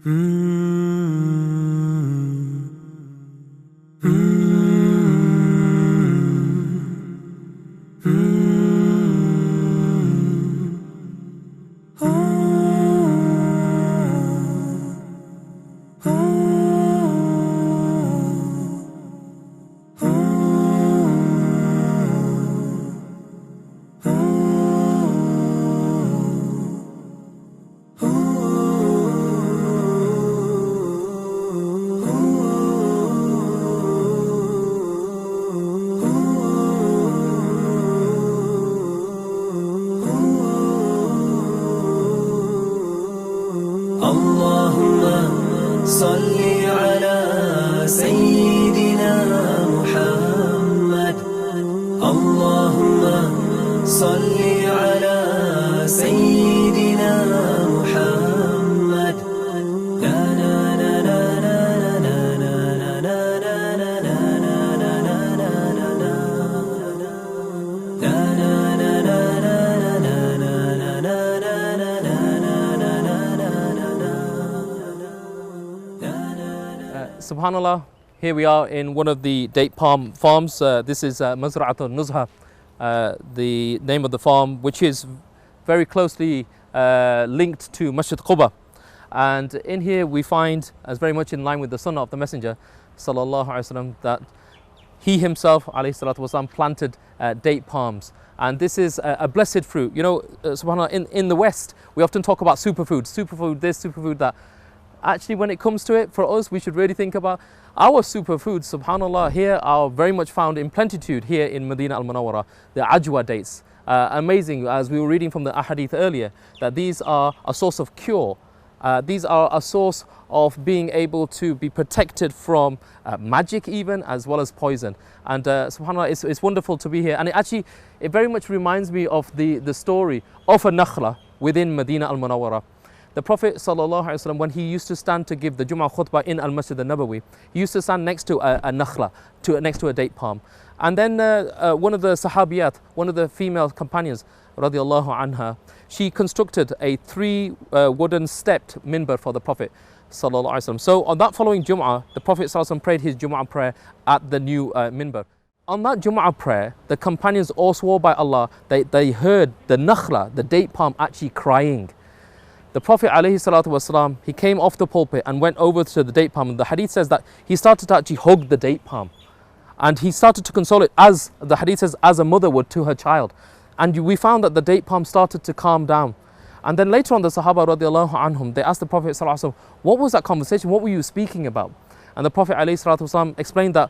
اللهم صل على سيدنا محمد اللهم صل على سيدنا محمد لا لا لا لا لا لا لا Subhanallah, here we are in one of the date palm farms. This is Mazra'at al-Nuzha, the name of the farm, which is very closely linked to Masjid Quba. And in here we find, as very much in line with the sunnah of the Messenger sallallahu alaihi wasallam, that he himself alayhi salatu wasallam planted date palms. And this is a blessed fruit. You know, subhanAllah, in the West, we often talk about superfood this, superfood that. Actually, when it comes to it, for us, we should really think about our superfoods, subhanAllah, here are very much found in plenitude here in Madinah al-Munawwara, the ajwah dates. Amazing, as we were reading from the ahadith earlier, that these are a source of cure. These are a source of being able to be protected from magic even, as well as poison. And subhanAllah, it's wonderful to be here. And it very much reminds me of the story of a nakhla within Madinah al-Munawwara. The Prophet ﷺ, when he used to stand to give the Jum'ah khutbah in Al-Masjid al-Nabawi, he used to stand next to a nakhla, next to a date palm. And then one of the sahabiyat, one of the female companions, radiallahu anha, she constructed a 3 wooden stepped minbar for the Prophet ﷺ. So on that following Jum'ah, the Prophet ﷺ prayed his Jum'ah prayer at the new minbar. On that Jum'ah prayer, the companions all swore by Allah, they heard the nakhla, the date palm, actually crying. The Prophet ﷺ, he came off the pulpit and went over to the date palm. And the hadith says that he started to actually hug the date palm. And he started to console it, as the hadith says, as a mother would to her child. And we found that the date palm started to calm down. And then later on, the Sahaba radiallahu anhum, they asked the Prophet ﷺ, what was that conversation? What were you speaking about? And the Prophet ﷺ explained that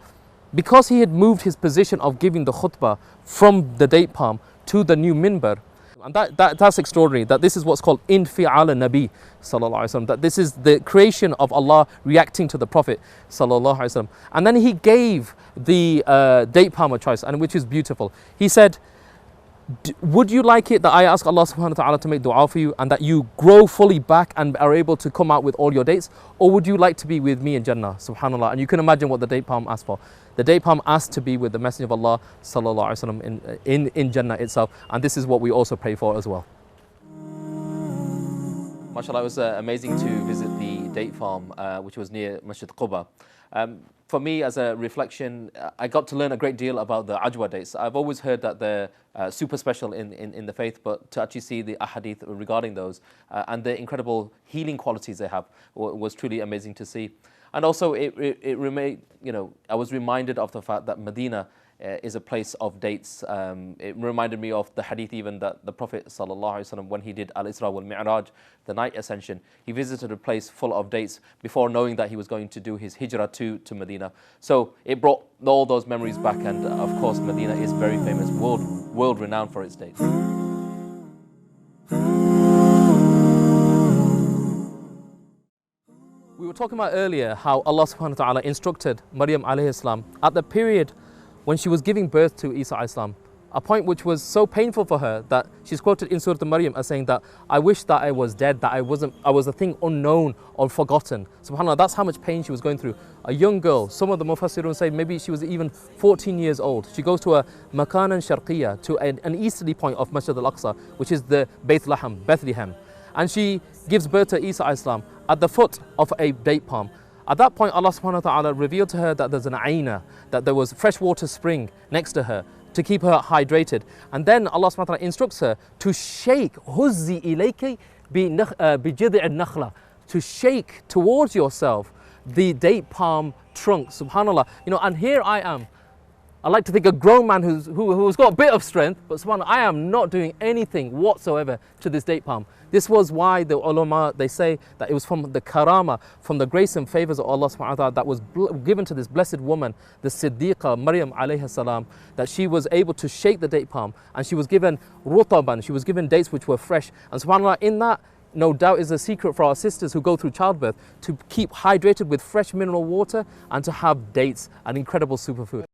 because he had moved his position of giving the khutbah from the date palm to the new minbar, and that's extraordinary, that this is what's called infi'al nabi sallallahu alaihi wasallam, that this is the creation of Allah reacting to the Prophet sallallahu alaihi wasallam. And then he gave the date palm a choice, and which is beautiful. He said, would you like it that I ask Allah subhanahu wa ta'ala to make dua for you and that you grow fully back and are able to come out with all your dates? Or would you like to be with me in Jannah? Subhanallah. And you can imagine what the date palm asked for. The date palm asked to be with the Messenger of Allah sallallahu alaihi wasallam in Jannah itself. And this is what we also pray for as well. MashaAllah, it was amazing to visit the date farm, which was near Masjid Quba. For me, as a reflection, I got to learn a great deal about the ajwah dates. I've always heard that they're super special in the faith, but to actually see the ahadith regarding those and the incredible healing qualities they have was truly amazing to see. And also, it remained, you know, I was reminded of the fact that Madinah is a place of dates. It reminded me of the hadith even that the Prophet ﷺ, when he did Al-Isra wal-Mi'raj, the night ascension, he visited a place full of dates before knowing that he was going to do his hijrah to Medina. So it brought all those memories back, and of course Medina is very famous, world renowned for its dates. We were talking about earlier how Allah subhanahu wa ta'ala instructed Maryam alayhi salam at the period when she was giving birth to Isa alayhi salam, a point which was so painful for her that she's quoted in Surah Maryam as saying that, I wish that I was dead, that I was a thing unknown or forgotten. SubhanAllah, that's how much pain she was going through. A young girl, some of the Mufassirun say maybe she was even 14 years old. She goes to a Makanan Sharqiyya, to an easterly point of Masjid al-Aqsa, which is the Bethlehem. And she gives birth to Isa alayhi salam at the foot of a date palm. At that point, Allah subhanahu wa ta'ala revealed to her that there's an aina, that there was fresh water spring next to her to keep her hydrated. And then Allah subhanahu wa ta'ala instructs her to shake, huzzi ilayki bi jid'i al-nakhla, to shake towards yourself the date palm trunk, subhanallah. You know, and here I am. I like to think a grown man who's got a bit of strength, but subhanAllah, I am not doing anything whatsoever to this date palm. This was why the ulama, they say that it was from the karama, from the grace and favors of Allah subhanahu wa ta'ala that was given to this blessed woman, the Siddiqa, Maryam alayhi salam, that she was able to shake the date palm, and she was given rutaban, she was given dates which were fresh. And subhanAllah, in that, no doubt is a secret for our sisters who go through childbirth to keep hydrated with fresh mineral water and to have dates, an incredible superfood.